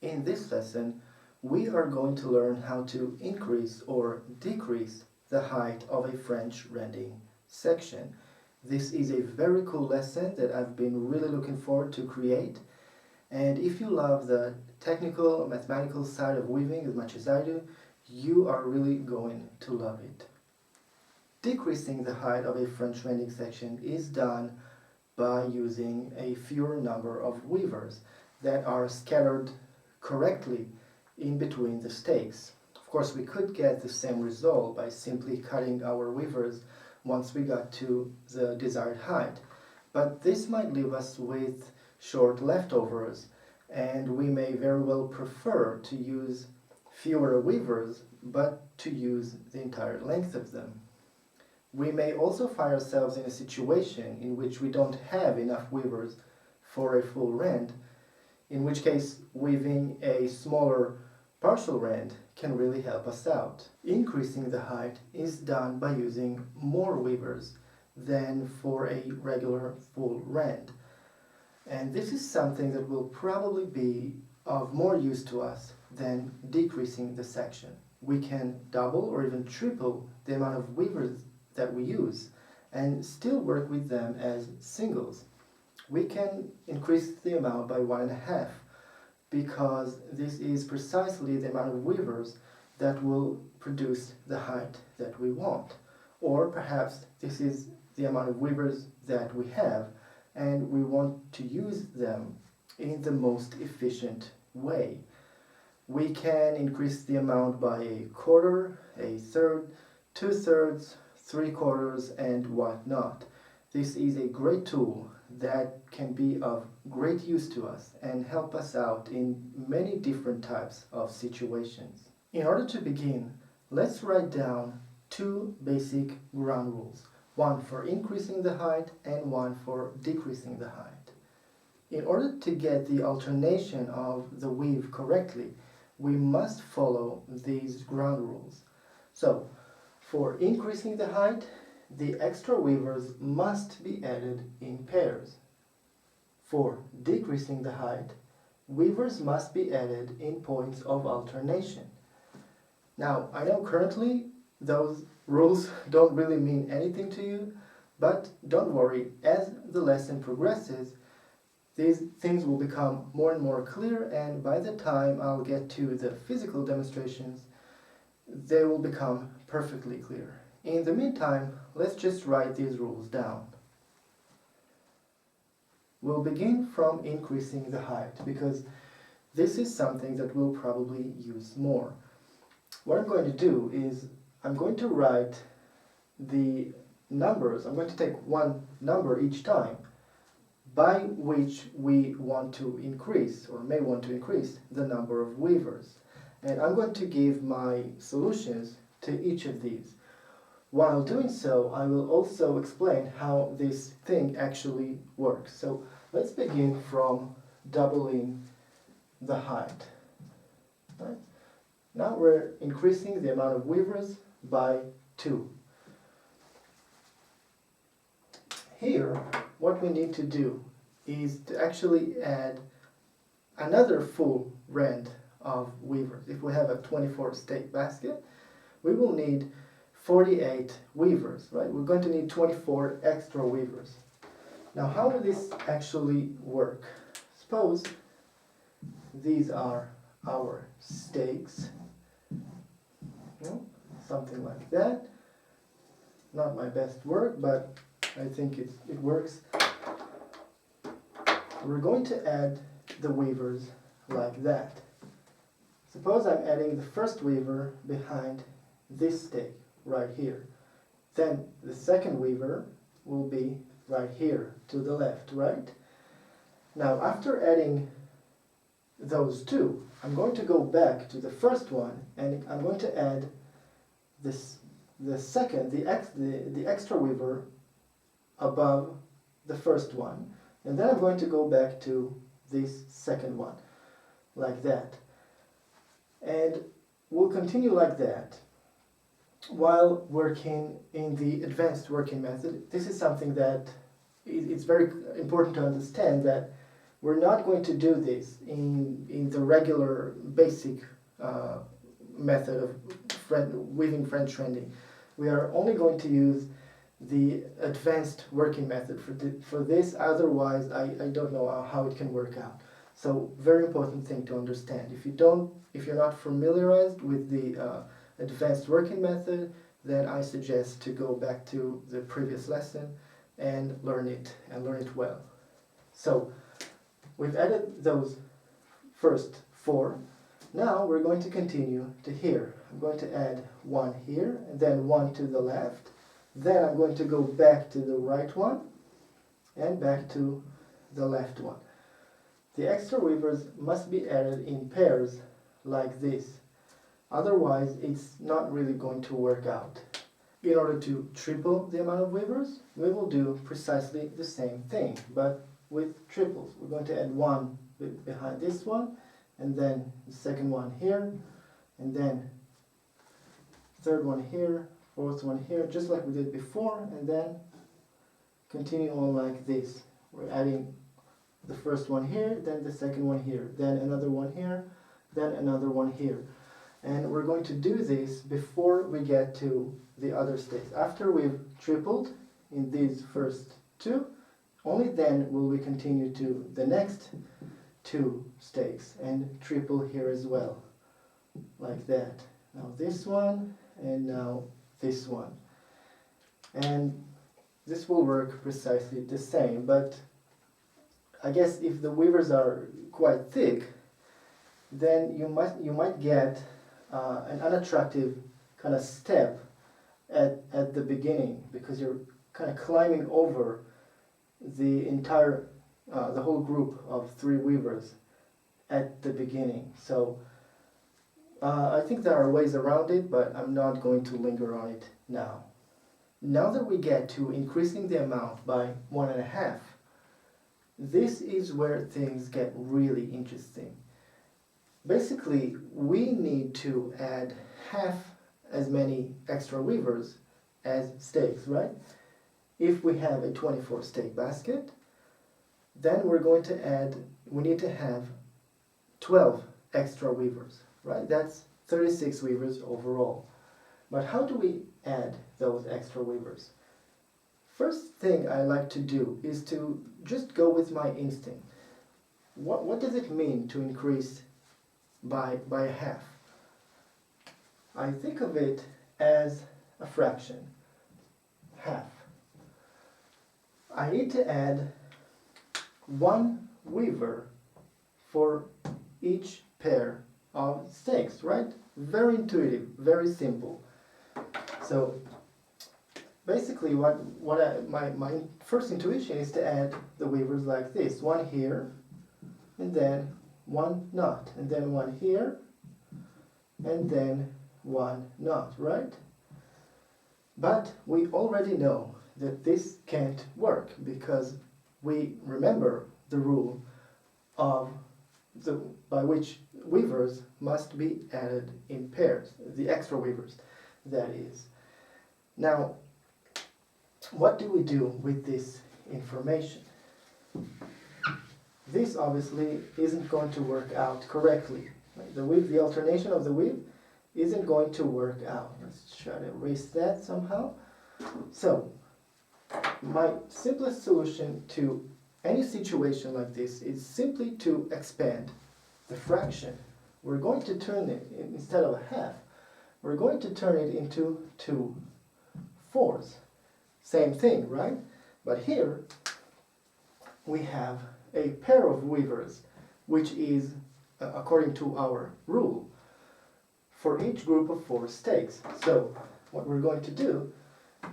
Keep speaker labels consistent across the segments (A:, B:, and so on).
A: In this lesson, we are going to learn how to increase or decrease the height of a French rending section. This is a very cool lesson that I've been really looking forward to create. And if you love the technical, mathematical side of weaving as much as I do, you are really going to love it. Decreasing the height of a French rending section is done by using a fewer number of weavers that are scattered correctly in between the stakes. Of course, we could get the same result by simply cutting our weavers once we got to the desired height, but this might leave us with short leftovers, and we may very well prefer to use fewer weavers but to use the entire length of them. We may also find ourselves in a situation in which we don't have enough weavers for a full rend, in which case weaving a smaller partial rend can really help us out. Increasing the height is done by using more weavers than for a regular full rend. And this is something that will probably be of more use to us than decreasing the section. We can double or even triple the amount of weavers that we use and still work with them as singles. We can increase the amount by 1.5 because this is precisely the amount of weavers that will produce the height that we want. Or perhaps this is the amount of weavers that we have and we want to use them in the most efficient way. We can increase the amount by a quarter, a third, 2/3, 3/4, and whatnot. This is a great tool that can be of great use to us and help us out in many different types of situations. In order to begin, let's write down two basic ground rules, one for increasing the height and one for decreasing the height. In order to get the alternation of the weave correctly, we must follow these ground rules. So, for increasing the height, the extra weavers must be added in pairs. For decreasing the height, weavers must be added in points of alternation. Now, I know currently those rules don't really mean anything to you, but don't worry, as the lesson progresses, these things will become more and more clear, and by the time I'll get to the physical demonstrations, they will become perfectly clear. In the meantime, let's just write these rules down. We'll begin from increasing the height because this is something that we'll probably use more. What I'm going to do is I'm going to write the numbers. I'm going to take one number each time by which we want to increase or may want to increase the number of weavers. And I'm going to give my solutions to each of these. While doing so, I will also explain how this thing actually works. So let's begin from doubling the height. Right? Now we're increasing the amount of weavers by 2. Here, what we need to do is to actually add another full rend of weavers. If we have a 24 stake basket, we will need 48 weavers, right? We're going to need 24 extra weavers. Now, how will this actually work? Suppose these are our stakes, something like that. Not my best work, but I think it works. We're going to add the weavers like that. Suppose I'm adding the first weaver behind this stake right here. Then the second weaver will be right here to the left, right? Now after adding those two, I'm going to go back to the first one and I'm going to add the extra weaver above the first one, and then I'm going to go back to this second one like that. And we'll continue like that while working in the advanced working method. This is something that it's very important to understand, that We're not going to do this in the regular basic method of weaving French rending. We are only going to use the advanced working method for this, otherwise I don't know how it can work out. So very important thing to understand. If you're not familiarized with the advanced working method, then I suggest to go back to the previous lesson and learn it well. So we've added those first 4. Now we're going to continue to here. I'm going to add 1 here, and then 1 to the left. Then I'm going to go back to the right one, and back to the left one. The extra weavers must be added in pairs like this. Otherwise, it's not really going to work out. In order to triple the amount of weavers, we will do precisely the same thing, but with triples. We're going to add 1 behind this one, and then the second one here, and then third one here, fourth one here, just like we did before, and then continue on like this. We're adding the first one here, then the second one here, then another one here, then another one here. And we're going to do this before we get to the other stakes. After we've tripled in these first 2, only then will we continue to the next 2 stakes and triple here as well, like that. Now this one, and now this one. And this will work precisely the same, but I guess if the weavers are quite thick, then you might get an unattractive kind of step at the beginning, because you're kind of climbing over the entire the whole group of 3 weavers at the beginning. So I think there are ways around it, but I'm not going to linger on it now. Now that we get to increasing the amount by 1.5, this is where things get really interesting. Basically, we need to add half as many extra weavers as stakes, right? If we have a 24 stake basket, then we need to have 12 extra weavers, right? That's 36 weavers overall. But how do we add those extra weavers? First thing I like to do is to just go with my instinct. What does it mean to increase by a half? I think of it as a fraction, half. I need to add 1 weaver for each pair of stakes, right? Very intuitive, very simple. So basically my first intuition is to add the weavers like this. 1 here, and then 1 knot, and then 1 here, and then 1 knot, right? But we already know that this can't work, because we remember the rule by which weavers must be added in pairs, the extra weavers, that is. Now, what do we do with this information? This obviously isn't going to work out correctly. The alternation of the weave isn't going to work out. Let's try to erase that somehow. So, my simplest solution to any situation like this is simply to expand the fraction. We're going to turn it, instead of a half, we're going to turn it into 2 fourths. Same thing, right? But here we have a pair of weavers, which is, according to our rule, for each group of 4 stakes. So what we're going to do,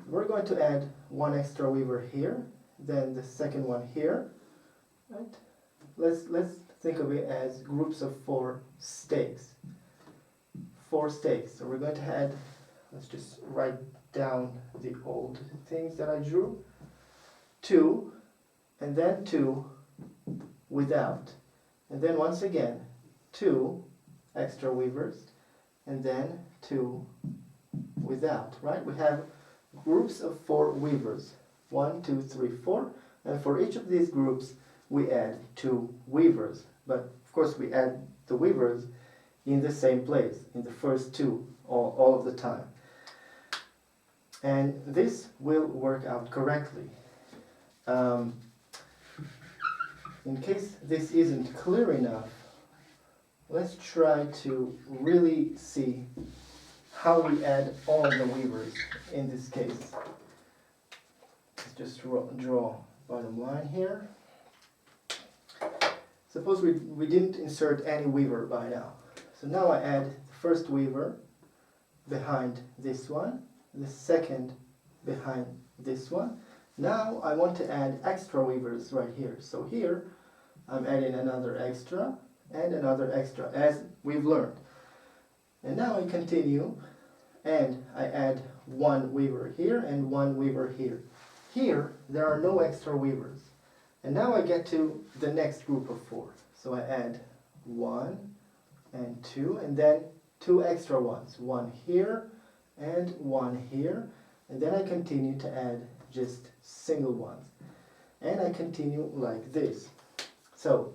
A: we're going to add 1 extra weaver here, then the second one here, right? Let's think of it as groups of 4 stakes. 4 stakes. So we're going to add, let's just write down the old things that I drew. 2, and then 2 without. And then once again, 2 extra weavers, and then 2 without, right? We have groups of 4 weavers. 1, 2, 3, 4. And for each of these groups, we add 2 weavers. But of course we add the weavers in the same place, in the first 2, all of the time. And this will work out correctly. In case this isn't clear enough, let's try to really see how we add all the weavers in this case. Let's just draw bottom line here. Suppose we didn't insert any weaver by now. So now I add the first weaver behind this one, the second behind this one. Now I want to add extra weavers right here. So here I'm adding another extra and another extra as we've learned. And now I continue and I add 1 weaver here and 1 weaver here. Here there are no extra weavers. And now I get to the next group of 4. So I add 1 and 2 and then 2 extra ones. 1 here and 1 here. And then I continue to add just single ones. And I continue like this. So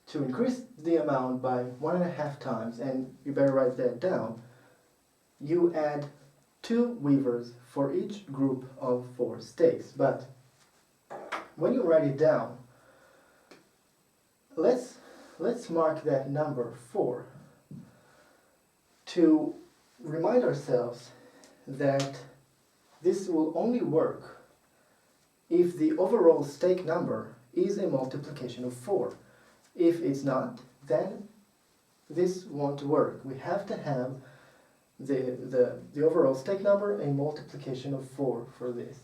A: to increase the amount by 1.5 times, and you better write that down, you add 2 weavers for each group of 4 stakes. But when you write it down, let's mark that number 4 to remind ourselves that this will only work if the overall stake number is a multiplication of 4. If it's not, then this won't work. We have to have the overall stake number a multiplication of 4 for this.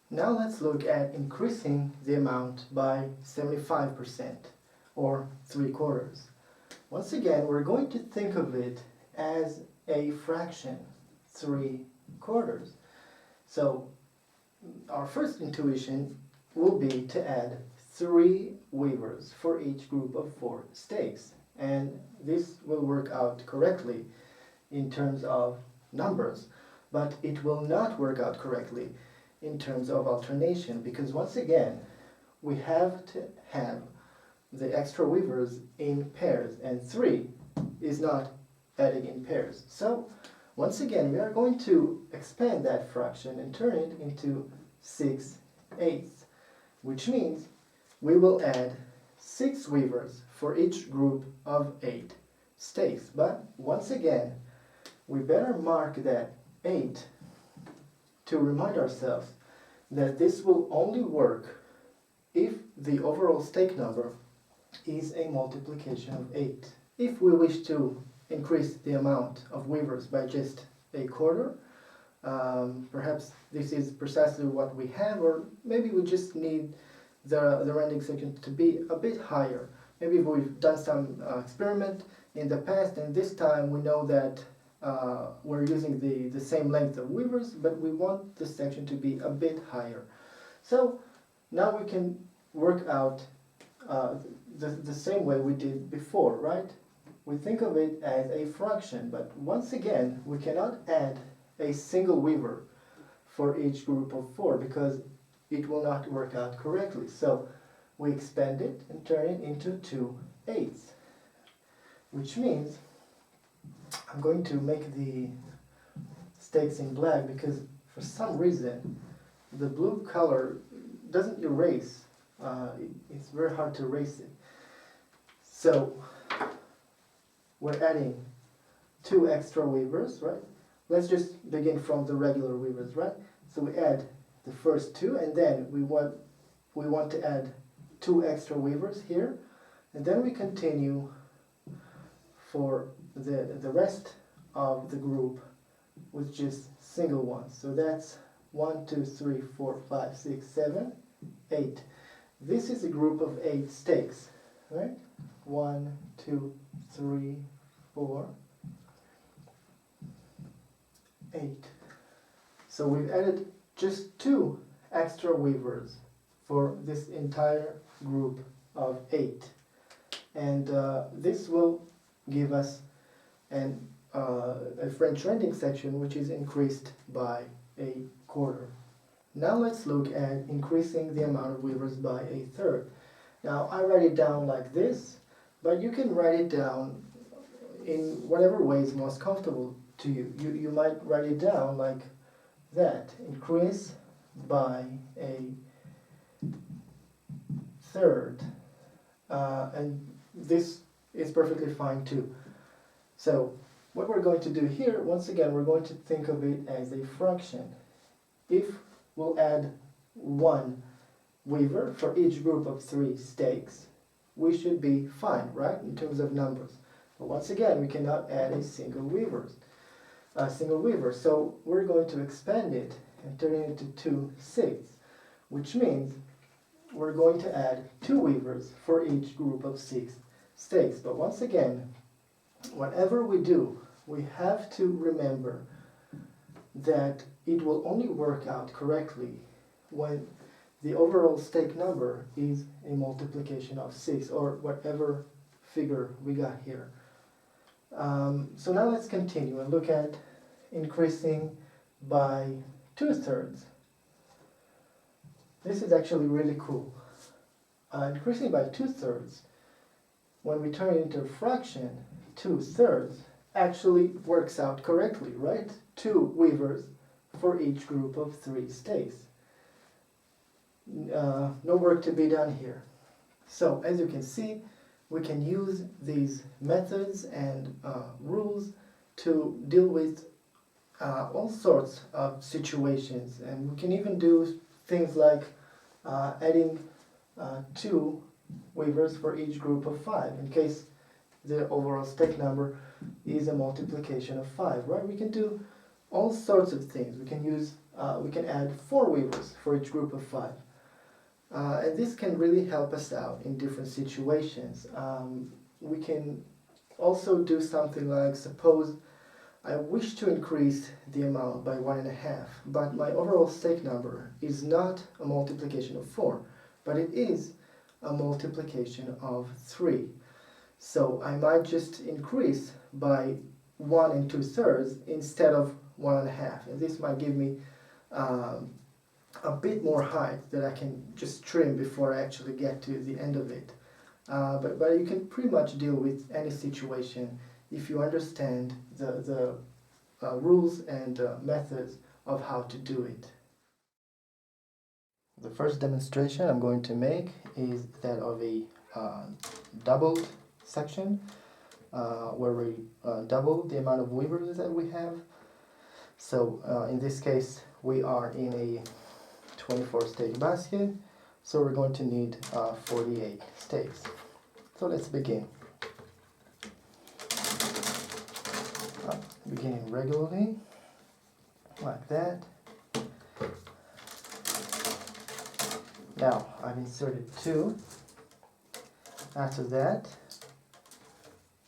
A: Now let's look at increasing the amount by 75% or 3/4. Once again, we're going to think of it as a fraction, 3/4. So our first intuition will be to add 3 weavers for each group of 4 stakes. And this will work out correctly in terms of numbers, but it will not work out correctly in terms of alternation, because once again we have to have the extra weavers in pairs, and 3 is not adding in pairs. So once again we are going to expand that fraction and turn it into 6/8, which means we will add 6 weavers for each group of 8 stakes. But once again, we better mark that 8 to remind ourselves that this will only work if the overall stake number is a multiplication of 8. If we wish to increase the amount of weavers by just 1/4, perhaps this is precisely what we have, or maybe we just need the Randing section to be a bit higher. Maybe we've done some experiment in the past, and this time we know that we're using the same length of weavers, but we want this section to be a bit higher. So now we can work out the same way we did before, right? We think of it as a fraction, but once again we cannot add a single weaver for each group of 4 because it will not work out correctly. So we expand it and turn it into 2/8, which means I'm going to make the stakes in black because for some reason the blue color doesn't erase. It's very hard to erase it. So we're adding 2 extra weavers, right? Let's just begin from the regular weavers, right? So we add the first 2, and then we want to add 2 extra weavers here, and then we continue for the rest of the group with just single ones. So that's 1, 2, 3, 4, 5, 6, 7, 8. This is a group of 8 stakes, right? 1, 2, 3, 4, 8. So we've added just 2 extra weavers for this entire group of 8, and this will give us a French Randing section which is increased by 1/4. Now let's look at increasing the amount of weavers by 1/3. Now I write it down like this, but you can write it down in whatever way is most comfortable to you. You might write it down like that. Increase by a third. And this is perfectly fine too. So what we're going to do here, once again, we're going to think of it as a fraction. If we'll add one weaver for each group of 3 stakes, we should be fine, right, in terms of numbers. But once again, we cannot add a single weaver. So we're going to expand it and turn it into 2 sixths, which means we're going to add 2 weavers for each group of 6 stakes. But once again, whatever we do, we have to remember that it will only work out correctly when the overall stake number is a multiplication of 6, or whatever figure we got here. So now let's continue and look at increasing by 2/3. This is actually really cool. Increasing by 2/3, when we turn it into a fraction, 2/3 actually works out correctly, right? 2 weavers for each group of 3 stakes. No work to be done here. So as you can see, we can use these methods and rules to deal with all sorts of situations, and we can even do things like adding 2 weavers for each group of 5 in case the overall stake number is a multiplication of 5, right? We can do all sorts of things. We can add 4 weavers for each group of 5. And this can really help us out in different situations. We can also do something like, suppose I wish to increase the amount by 1.5, but my overall stake number is not a multiplication of 4, but it is a multiplication of 3. So I might just increase by 1 2/3 instead of 1.5, and this might give me a bit more height that I can just trim before I actually get to the end of it. But you can pretty much deal with any situation if you understand the rules and methods of how to do it. The first demonstration I'm going to make is that of a doubled section where we double the amount of weavers that we have. So in this case we are in a 24 stake basket, so we're going to need 48 stakes. So let's begin. Beginning regularly, like that. Now I've inserted 2. After that,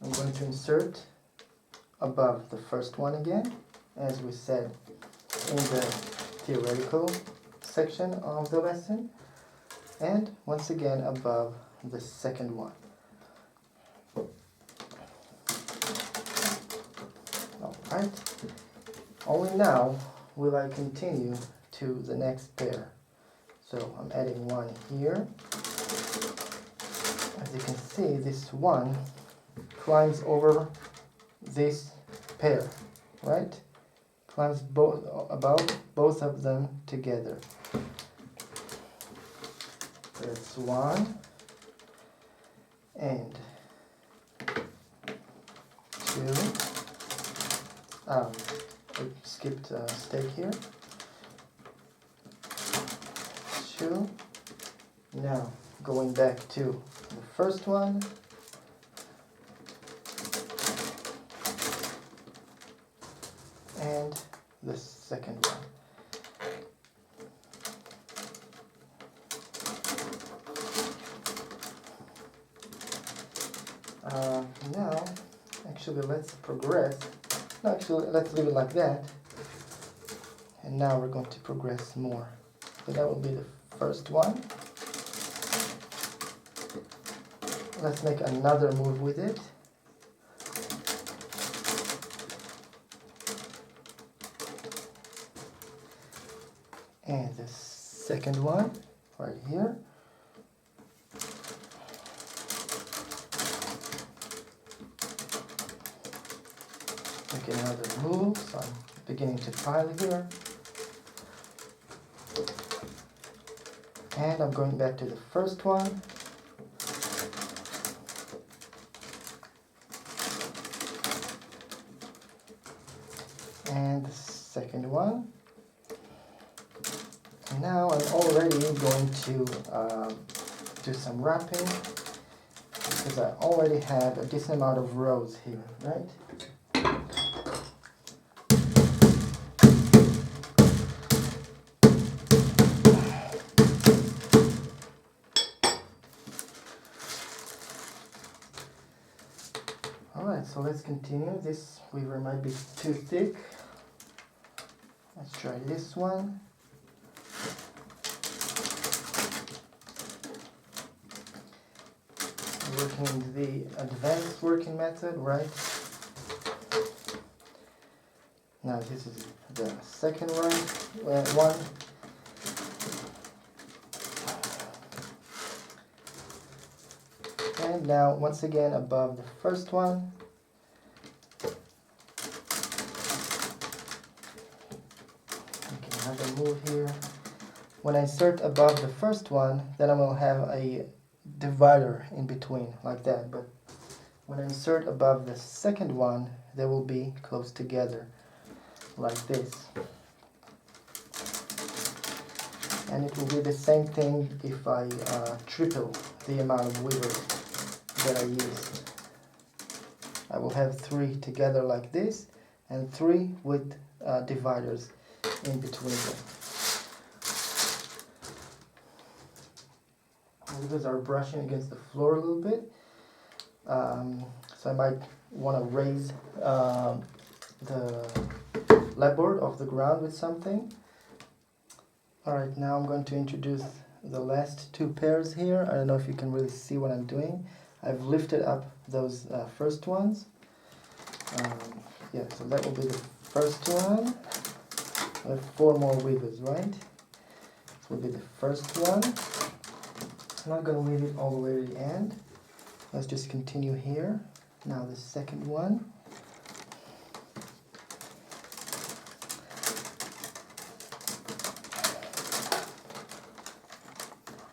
A: I'm going to insert above the first one again, as we said in the theoretical section of the lesson, and once again above the second one. Alright, only now will I continue to the next pair. So I'm adding 1 here. As you can see, this 1 climbs over this pair, right? Climbs above both of them together. That's 1 and 2. I skipped a stake here. 2. Now going back to the first one. And the second one. Now, actually let's progress. No, actually let's leave it like that. And now we're going to progress more. So that will be the first one. Let's make another move with it. And the second one right here. make another move, so I'm beginning to pile here. And I'm going back to the first one. And the second one. And now I'm already going to do some wrapping, because I already have a decent amount of rows here, right? Alright, so let's continue. This weaver might be too thick. Let's try this one. Working the advanced working method, right? Now this is the second one. And now once again above the first one. Okay, another move here. When I insert above the first one, then I will have a divider in between, like that. But when I insert above the second one, they will be close together, like this. And it will be the same thing if I triple the amount of weavers that I used. I will have 3 together like this, and 3 with dividers in between them. Weavers are brushing against the floor a little bit, so I might want to raise the lapboard off the ground with something. Alright, now I'm going to introduce the last 2 pairs here. I don't know if you can really see what I'm doing. I've lifted up those first ones. Yeah, so that will be the first one. I have 4 more weavers, right? This will be the first one. I'm not going to weave it all the way to the end. Let's just continue here. Now the second one.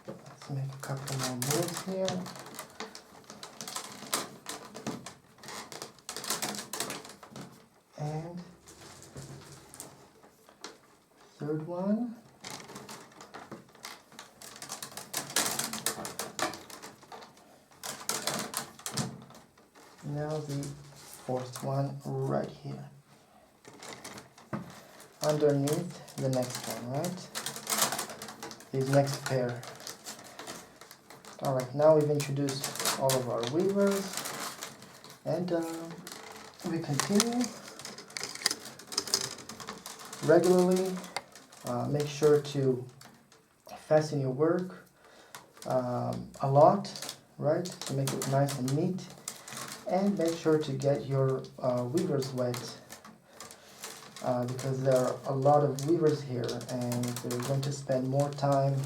A: Let's make a couple more moves here. And third one. Now the fourth one right here. Underneath the next one, right? These next pair. Alright, now we've introduced all of our weavers, and we continue regularly. Make sure to fasten your work a lot, right, to make it nice and neat, and make sure to get your weavers wet, because there are a lot of weavers here and they're going to spend more time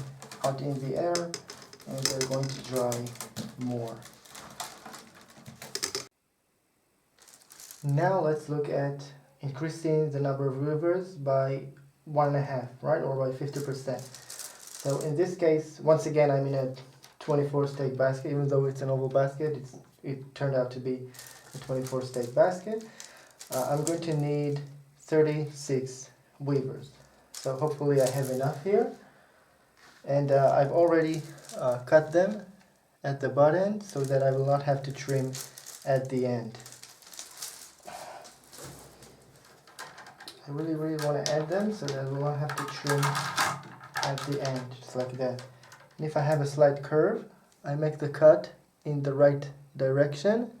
A: out in the air and they're going to dry more. Now let's look at increasing the number of weavers by 1.5, right, or by 50%. So in this case, once again, I'm in a 24 stake basket. Even though it's an oval basket, it turned out to be a 24 stake basket. I'm going to need 36 weavers. So hopefully I have enough here. And I've already cut them at the butt end so that I will not have to trim at the end. I really want to add them so that I will not have to trim at the end, just like that. And if I have a slight curve, I make the cut in the right direction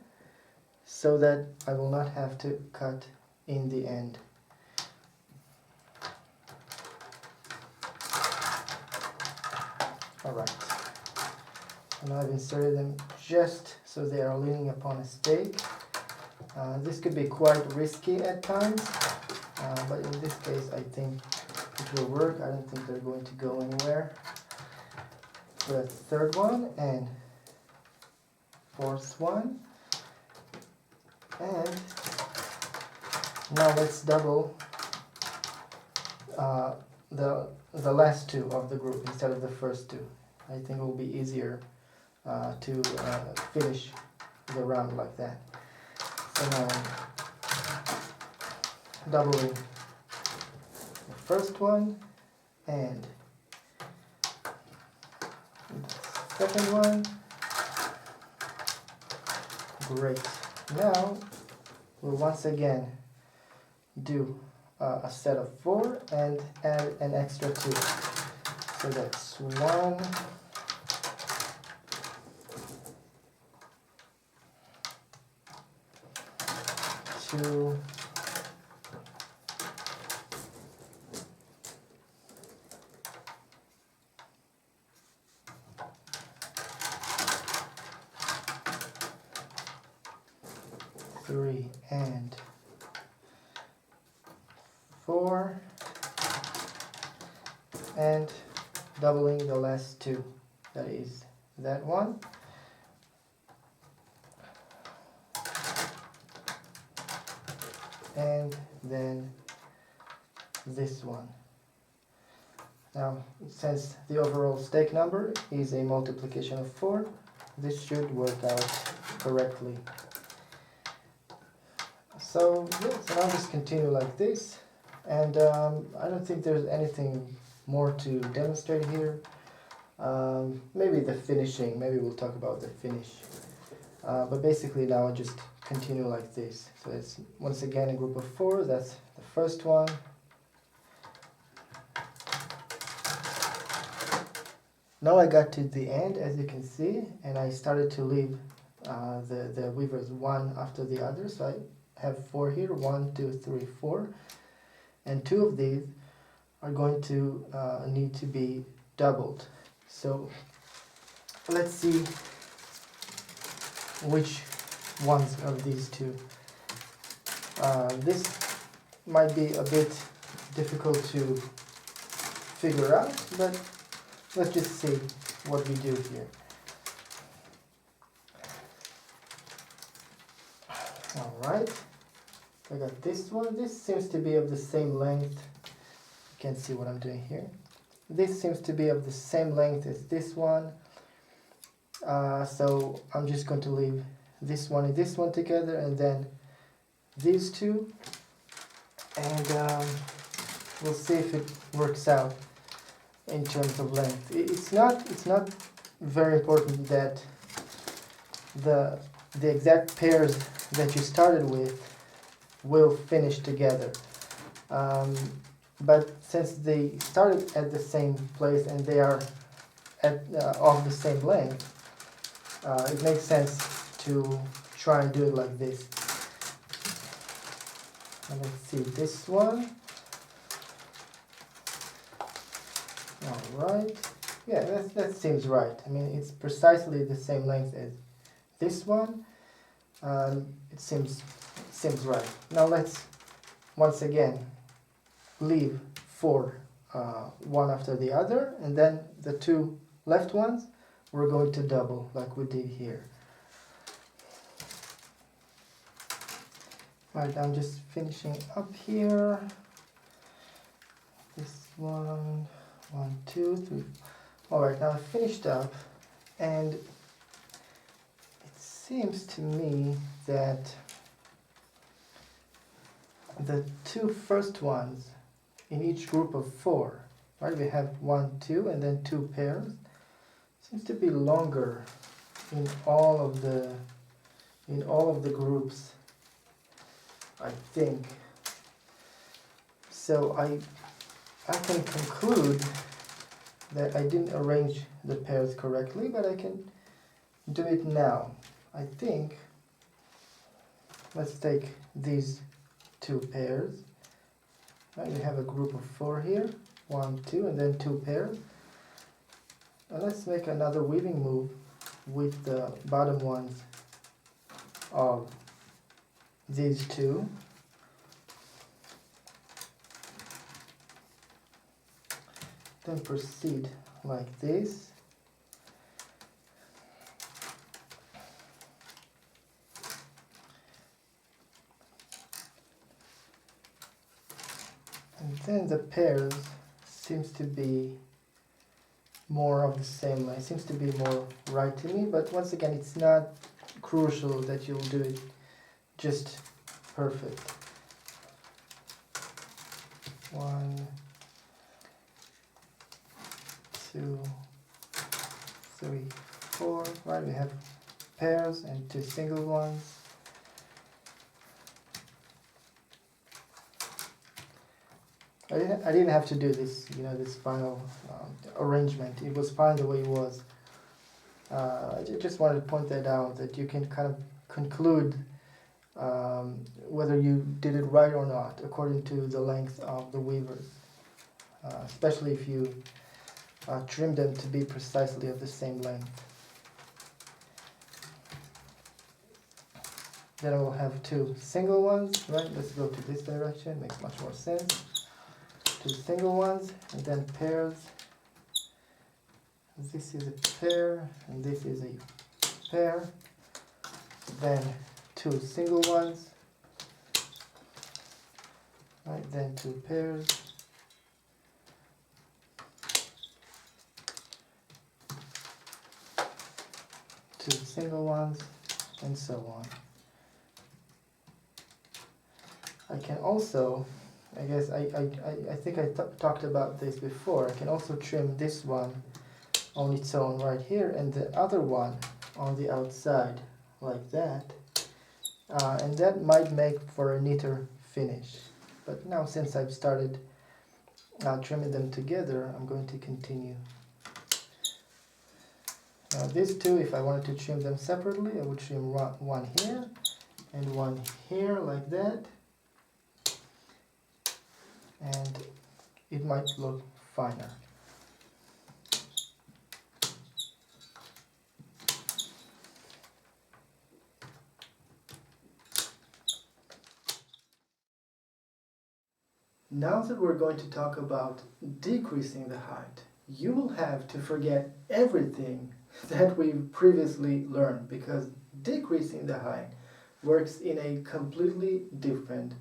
A: so that I will not have to cut in the end. Alright, so now I've inserted them just so they are leaning upon a stake. This could be quite risky at times, but in this case I think it will work. I don't think they're going to go anywhere. So that's the third one and fourth one, and Now let's double the last two of the group instead of the first two. I think it will be easier to finish the round like that. So now doubling the first one and the second one. Great. Now we'll once again do a set of 4 and add an extra 2. So that's 1, 2, 3 and 4, and doubling the last two, that is that one, and then this one. Now, since the overall stake number is a multiplication of 4, this should work out correctly. So I'll just continue like this, and I don't think there's anything more to demonstrate here. Maybe the finishing, maybe we'll talk about the finish. But basically now I'll just continue like this. So it's once again a group of 4, that's the first one. Now I got to the end, as you can see, and I started to leave the weavers one after the other. So I have 4 here, 1, 2, 3, 4, and 2 of these are going to need to be doubled. So let's see which ones of these two. This might be a bit difficult to figure out, but let's just see what we do here. Alright, I got this one. This seems to be of the same length. You can see what I'm doing here. This seems to be of the same length as this one. So I'm just going to leave this one and this one together, and then these two, and we'll see if it works out in terms of length. It's not very important that the exact pairs that you started with will finish together, but since they started at the same place and they are of the same length, it makes sense to try and do it like this. And let's see this one. Alright, yeah, that seems right. I mean, it's precisely the same length as this one. It seems right. Now let's once again leave 4 one after the other, and then the 2 left ones we're going to double like we did here. Right, I'm just finishing up here. This one, 1, 2, 3. Alright, now I finished up, and it seems to me that the 2 first ones in each group of 4, right? We have 1, 2, and then 2 pairs. Seems to be longer in all of the groups, I think. So I can conclude that I didn't arrange the pairs correctly, but I can do it now. I think, let's take these 2 pairs. Right, we have a group of 4 here, 1, 2, and then 2 pairs. And let's make another weaving move with the bottom ones of these 2. Then proceed like this. then the pairs seems to be more of the same line. It seems to be more right to me, but once again, it's not crucial that you'll do it just perfect. 1, 2, 3, 4. Right, we have pairs and 2 single ones. I didn't have to do this, this final arrangement. It was fine the way it was. I just wanted to point that out, that you can kind of conclude whether you did it right or not according to the length of the weavers, especially if you trim them to be precisely of the same length. Then I will have 2 single ones, right? Let's go to this direction, makes much more sense. 2 single ones, and then pairs. This is a pair, and this is a pair. Then 2 single ones, right? Then 2 pairs. Two single ones, and so on. I can also, I guess I think I talked about this before. I can also trim this one on its own right here, and the other one on the outside like that, and that might make for a neater finish. But now, since I've started trimming them together, I'm going to continue. Now these two, if I wanted to trim them separately, I would trim one here and one here like that, and it might look finer. Now that we're going to talk about decreasing the height, you will have to forget everything that we've previously learned, because decreasing the height works in a completely different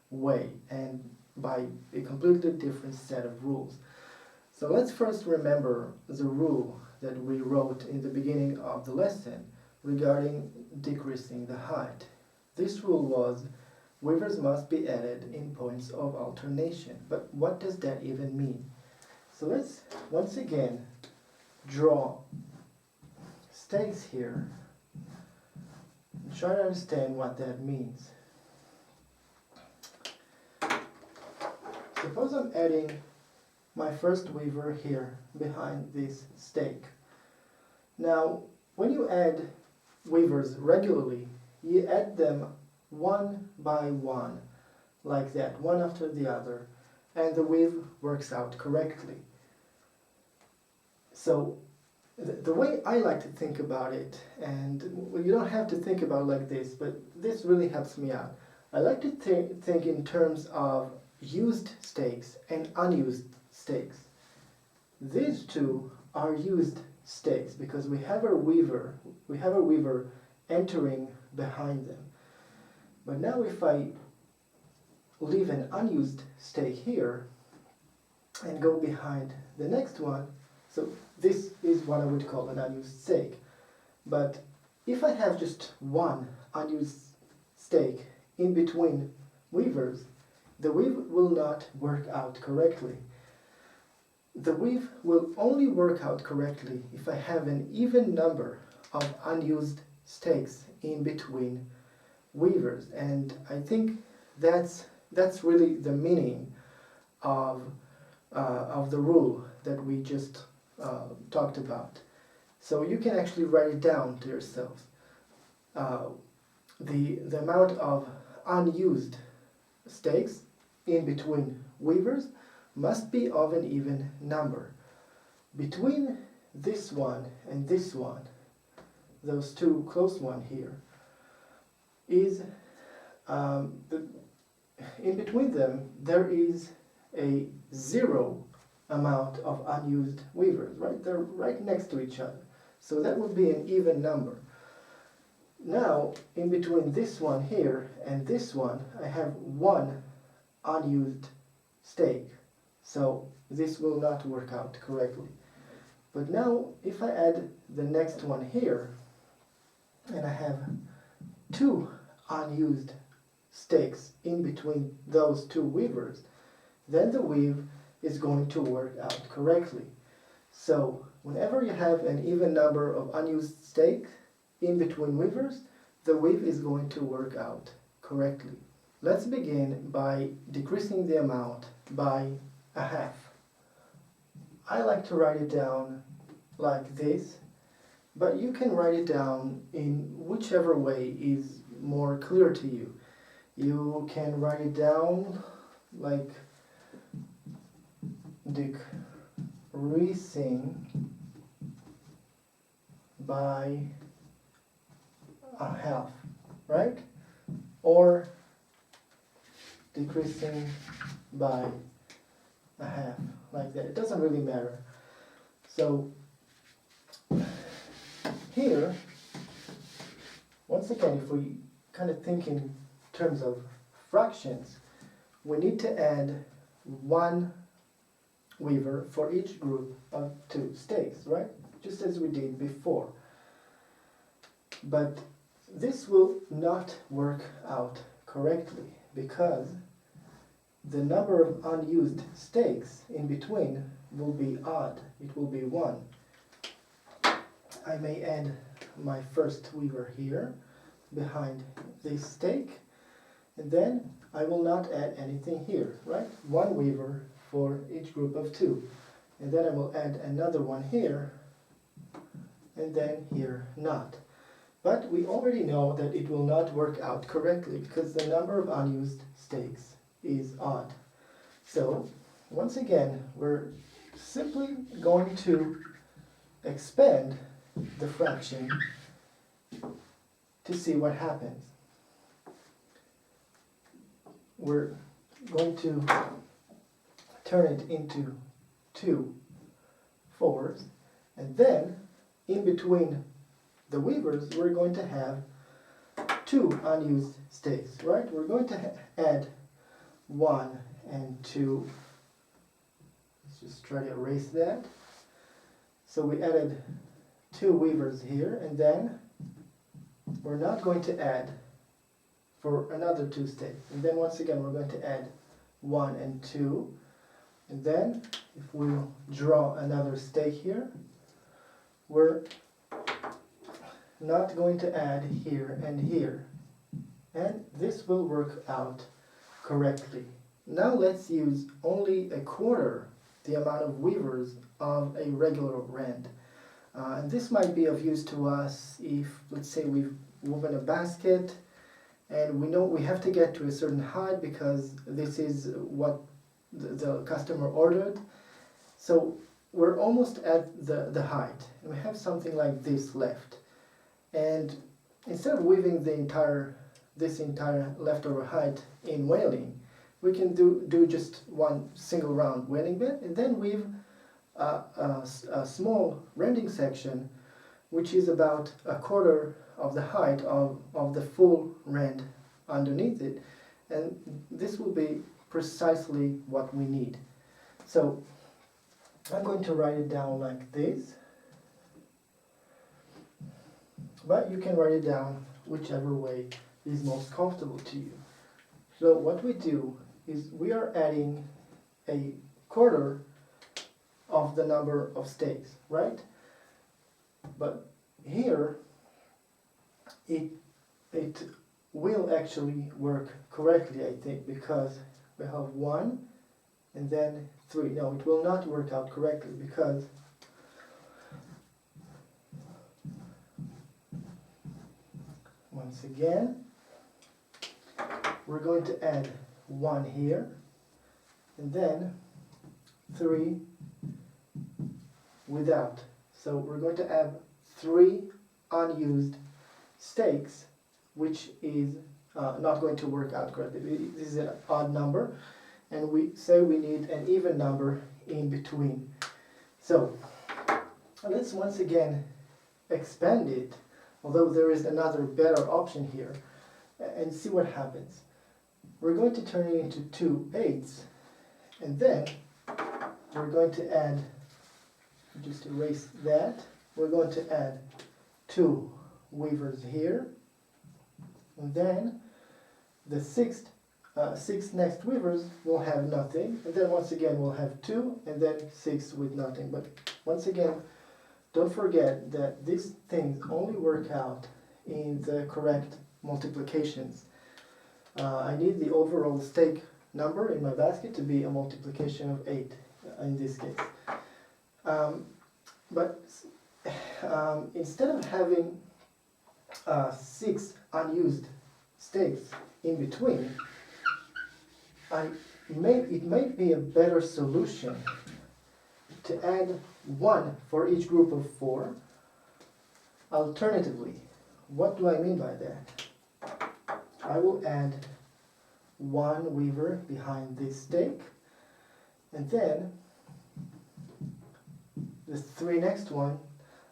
A: way and by a completely different set of rules. So let's first remember the rule that we wrote in the beginning of the lesson regarding decreasing the height. This rule was weavers must be added in points of alternation. But what does that even mean? So let's once again draw stakes here and try to understand what that means. Suppose I'm adding my first weaver here behind this stake. Now, when you add weavers regularly, you add them one by one, like that, one after the other, and the weave works out correctly. So, the way I like to think about it, and you don't have to think about it like this, but this really helps me out. I like to think in terms of used stakes and unused stakes. These two are used stakes because we have a weaver entering behind them. But now if I leave an unused stake here and go behind the next one, so this is what I would call an unused stake. But if I have just one unused stake in between weavers, the weave will not work out correctly. The weave will only work out correctly if I have an even number of unused stakes in between weavers, and I think that's really the meaning of the rule that we just talked about. So you can actually write it down to yourself. The amount of unused stakes in between weavers must be of an even number. Between this one and this one, those two close one here, is in between them there is a zero amount of unused weavers, right? They're right next to each other. So that would be an even number. Now, in between this one here and this one, I have one unused stake. So this will not work out correctly. But now if I add the next one here, and I have two unused stakes in between those two weavers, then the weave is going to work out correctly. So whenever you have an even number of unused stakes in between weavers, the weave is going to work out correctly. Let's begin by decreasing the amount by a half. I like to write it down like this, but you can write it down in whichever way is more clear to you. You can write it down like decreasing by a half, right? Or decreasing by a half, like that. It doesn't really matter. So here, once again, if we kind of think in terms of fractions, we need to add one weaver for each group of two stakes, right? Just as we did before. But this will not work out correctly because the number of unused stakes in between will be odd. It will be 1. I may add my first weaver here behind this stake, and then I will not add anything here, right? One weaver for each group of 2. And then I will add another one here, and then here not. But we already know that it will not work out correctly because the number of unused stakes is odd. So once again, we're simply going to expand the fraction to see what happens. We're going to turn it into 2 fours, and then in between the weavers we're going to have 2 unused stakes, right? We're going to add 1 and 2. Let's just try to erase that. So we added 2 weavers here, and then we're not going to add for another 2 stakes. And then once again we're going to add 1 and 2. And then if we draw another stake here, we're not going to add here and here. And this will work out correctly. Now let's use only a quarter the amount of weavers of a regular rand. And this might be of use to us if, let's say, we've woven a basket and we know we have to get to a certain height because this is what the customer ordered. So we're almost at the height, and we have something like this left. And instead of weaving this entire leftover height in whaling, we can do just one single round whaling bit, and then weave a small rending section, which is about a quarter of the height of the full rand underneath it, and this will be precisely what we need. So I'm going to write it down like this, but you can write it down whichever way is most comfortable to you. So what we do is we are adding a quarter of the number of stakes, right? But here it will actually work correctly, I think, because we have 1 and then 3. No, it will not work out correctly because once again we're going to add 1 here and then 3 without. So we're going to have 3 unused stakes, which is not going to work out correctly. This is an odd number, and we say we need an even number in between. So let's once again expand it, although there is another better option here, and see what happens. We're going to turn it into 2 eighths, And then we're going to add, just erase that, we're going to add 2 weavers here, and then the six next weavers will have nothing, and then once again we'll have 2, and then 6 with nothing. But once again, don't forget that these things only work out in the correct multiplications. I need the overall stake number in my basket to be a multiplication of 8 in this case. But instead of having 6 unused stakes in between, it may be a better solution to add 1 for each group of 4. Alternatively, what do I mean by that? I will add 1 weaver behind this stake, and then the 3 next one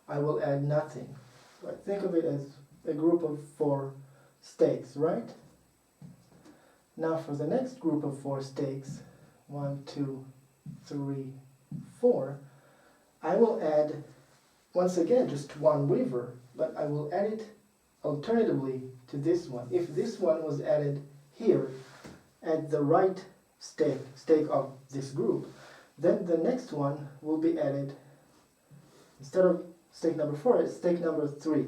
A: I will add nothing. So I think of it as a group of 4 stakes, right? Now for the next group of 4 stakes, 1, 2, 3, 4, I will add, once again, just 1 weaver, but I will add it alternatively to this one. If this one was added here at the right stake of this group, then the next one will be added, instead of stake number 4, it's stake number 3,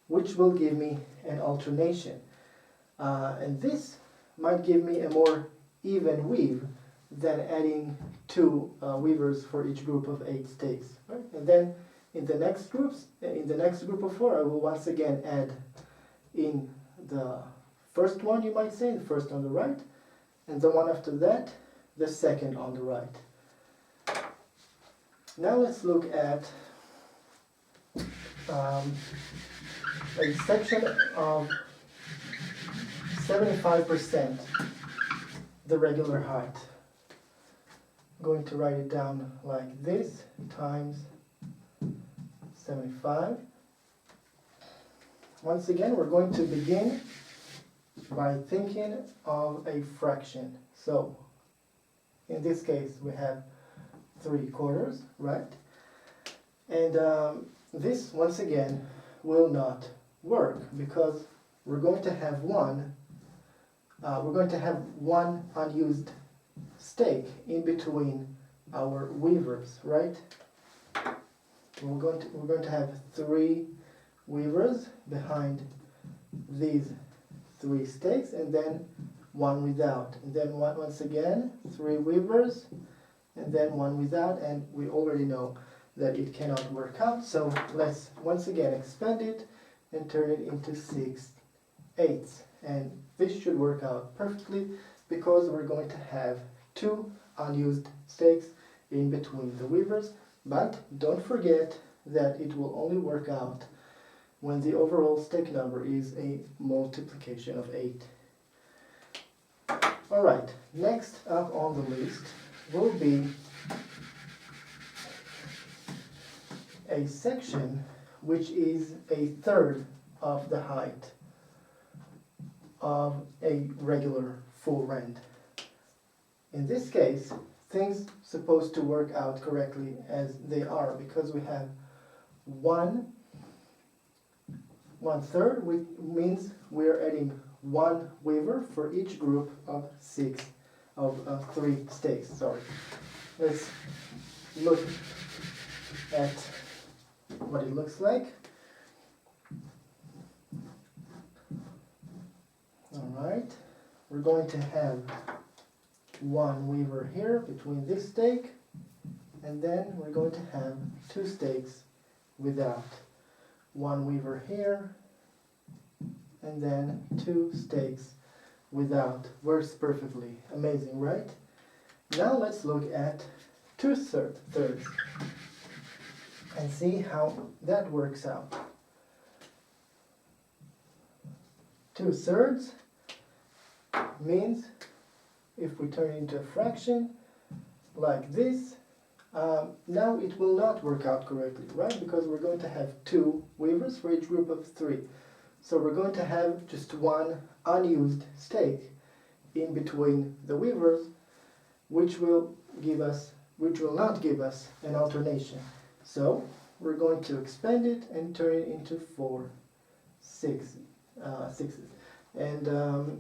A: which will give me an alternation. And this might give me a more even weave than adding 2 weavers for each group of 8 stakes. Right? And then in the next group of 4, I will once again add in the first one, you might say, the first on the right, and the one after that, the second on the right. Now let's look at a section of 75% the regular height. I'm going to write it down like this, times 75. Once again, we're going to begin by thinking of a fraction. So, in this case, we have 3/4, right? And this, once again, will not work because we're going to have one unused stake in between our weavers, right? We're going to have 3 weavers behind these 3 stakes, and then 1 without, and then once again 3 weavers, and then 1 without, and we already know that it cannot work out. So let's once again expand it and turn it into 6/8, and this should work out perfectly because we're going to have 2 unused stakes in between the weavers. But don't forget that it will only work out when the overall stake number is a multiplication of 8. Alright, next up on the list will be a section which is a third of the height of a regular full rend. In this case, things supposed to work out correctly as they are, because we have 1/3, which means we're adding 1 weaver for each group of 3 stakes. Sorry. Let's look at what it looks like. Alright, we're going to have 1 weaver here between this stake, and then we're going to have 2 stakes without. 1 weaver here, and then 2 stakes without. Works perfectly. Amazing, right? Now let's look at 2/3 and see how that works out. 2/3 means, if we turn it into a fraction like this, now it will not work out correctly, right? Because we're going to have 2 weavers for each group of 3. So we're going to have just 1 unused stake in between the weavers, which will not give us an alternation. So we're going to expand it and turn it into 4 sixes. And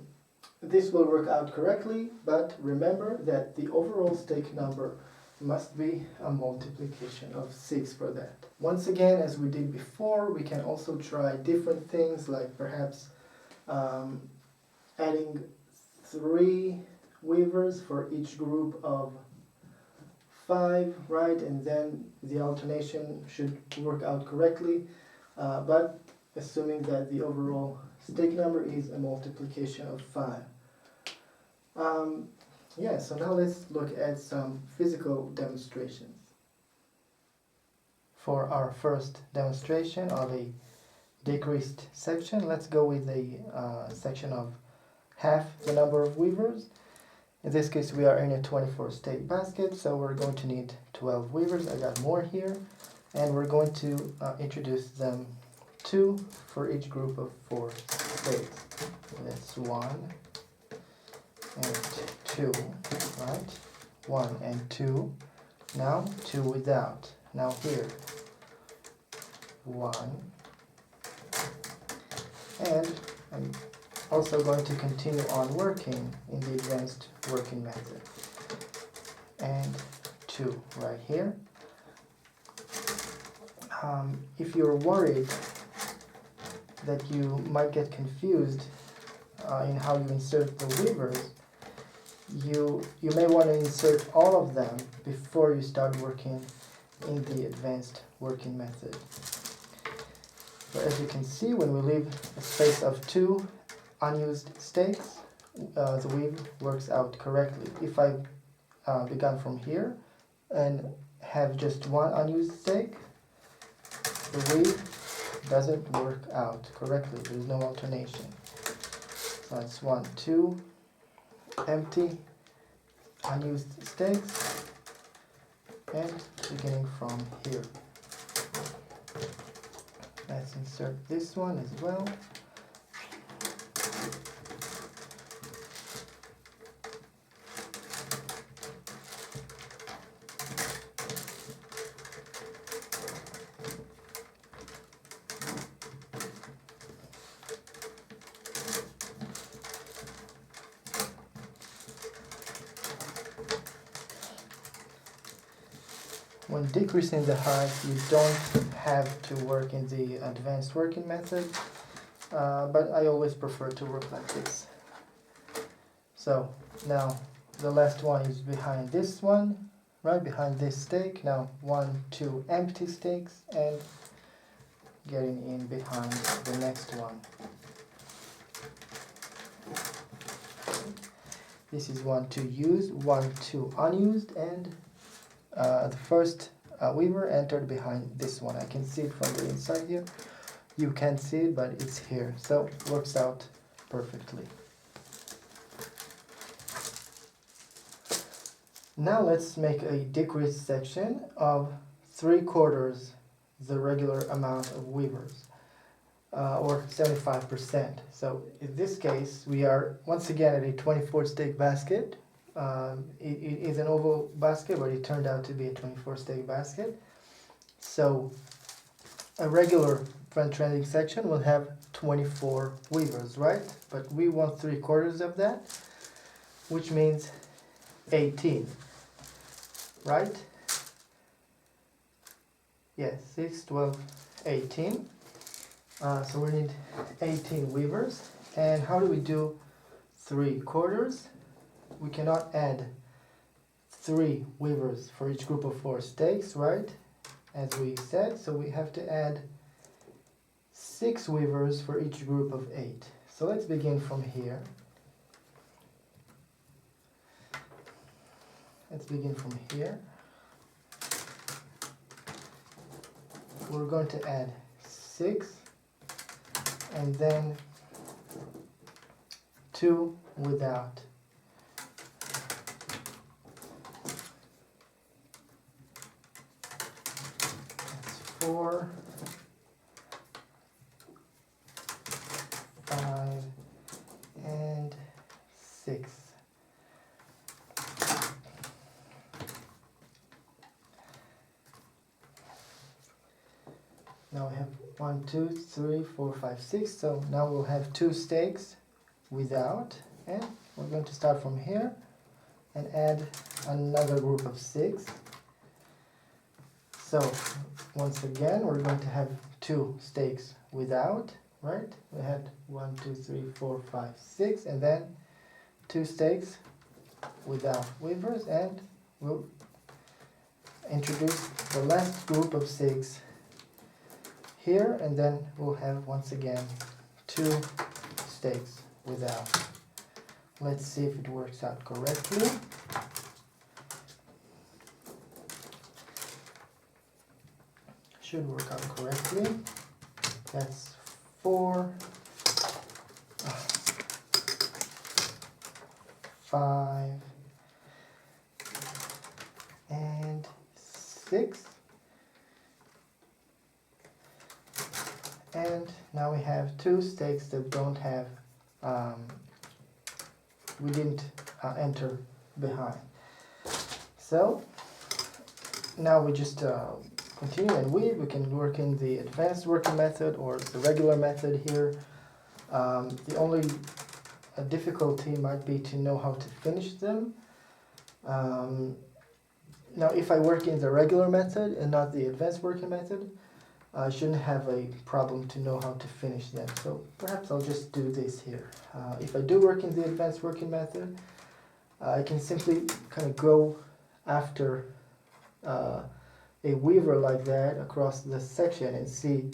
A: this will work out correctly, but remember that the overall stake number must be a multiplication of 6 for that. Once again, as we did before, we can also try different things, like perhaps adding 3 weavers for each group of 5, right? And then the alternation should work out correctly, but assuming that the overall stake number is a multiplication of 5. Yeah, so now let's look at some physical demonstrations. For our first demonstration of a decreased section, let's go with a section of half the number of weavers. In this case, we are in a 24 stake basket, so we're going to need 12 weavers. I got more here, and we're going to introduce them 2 for each group of 4 stakes. That's 1 and 2, right? 1 and 2. Now 2 without. Now here 1, and I'm also going to continue on working in the advanced working method. And 2 right here. If you're worried that you might get confused in how you insert the weavers, you may want to insert all of them before you start working in the advanced working method. But as you can see, when we leave a space of 2 unused stakes, the weave works out correctly. If I began from here and have just 1 unused stake, the weave doesn't work out correctly. There's no alternation. So it's 1, 2, empty, unused stakes, and beginning from here. Let's insert this one as well. When decreasing the height, you don't have to work in the advanced working method, but I always prefer to work like this. So now the last one is behind this one, right behind this stake. Now 1, 2 empty stakes, and getting in behind the next one. This is 1, 2 used, 1, 2 unused, and the first weaver entered behind this one. I can see it from the inside here. You can't see it, but it's here. So it works out perfectly. Now let's make a decreased section of 3/4 the regular amount of weavers, or 75%. So in this case, we are once again at a 24 stake basket. It is an oval basket, but it turned out to be a 24 stake basket. So a regular French rending section will have 24 weavers, right? But we want 3/4 of that, which means 18, right? Yes, 6, 12, 18. So we need 18 weavers. And how do we do 3/4? We cannot add 3 weavers for each group of 4 stakes, right? As we said, so we have to add 6 weavers for each group of 8. So let's begin from here. Let's begin from here. We're going to add 6 and then 2 without. That's 4, 5, and 6. 1, 2, 3, 4, 5, 6. So now we'll have 2 stakes without, and we're going to start from here and add another group of 6. So once again we're going to have 2 stakes without, right? We had 1, 2, 3, 4, 5, 6, and then 2 stakes without weavers, and we'll introduce the last group of 6 here, and then we'll have once again 2 stakes without. Let's see if it works out correctly. Should work out correctly. That's 4, 5, and 6. And now we have 2 stakes that don't have, we didn't enter behind. So now we just continue and weave. We can work in the advanced working method or the regular method here. The only difficulty might be to know how to finish them. Now if I work in the regular method and not the advanced working method, I shouldn't have a problem to know how to finish them. So perhaps I'll just do this here. If I do work in the advanced working method, I can simply kind of go after a weaver like that across the section and see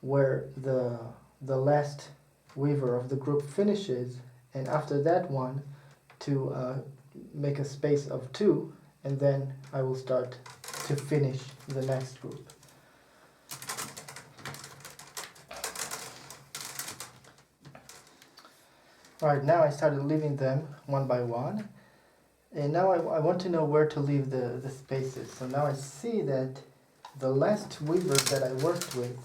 A: where the last weaver of the group finishes, and after that one to make a space of 2, and then I will start to finish the next group. Alright, now I started leaving them one by one, and now I want to know where to leave the spaces. So now I see that the last weaver that I worked with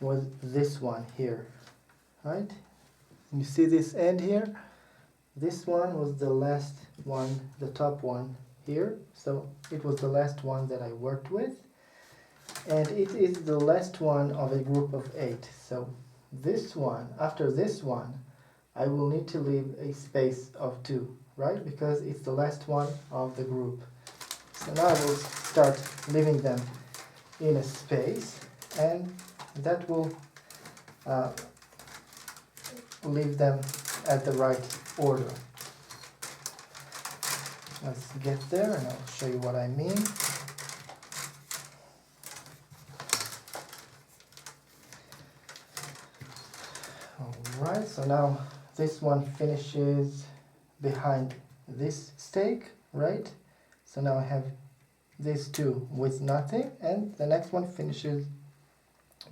A: was this one here, right? You see this end here? This one was the last one, the top one here, so it was the last one that I worked with, and it is the last one of a group of 8. So this one, after this one, I will need to leave a space of 2, right? Because it's the last one of the group. So now I will start leaving them in a space, and that will leave them at the right order. Let's get there and I'll show you what I mean. Alright, so now this one finishes behind this stake, right? So now I have these 2 with nothing, and the next one finishes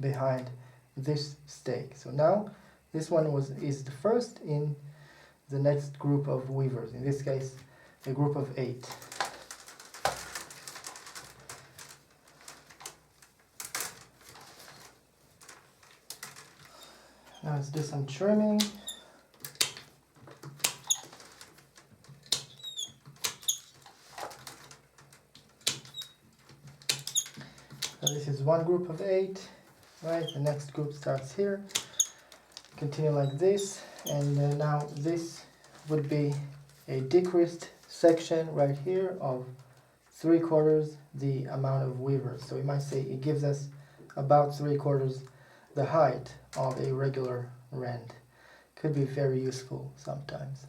A: behind this stake. So now this one is the first in the next group of weavers, in this case a group of 8. Now let's do some trimming. So this is one group of 8, right? The next group starts here. Continue like this, and now this would be a decreased section right here of 3/4 the amount of weavers. So we might say it gives us about 3/4 the height of a regular rand. Could be very useful sometimes.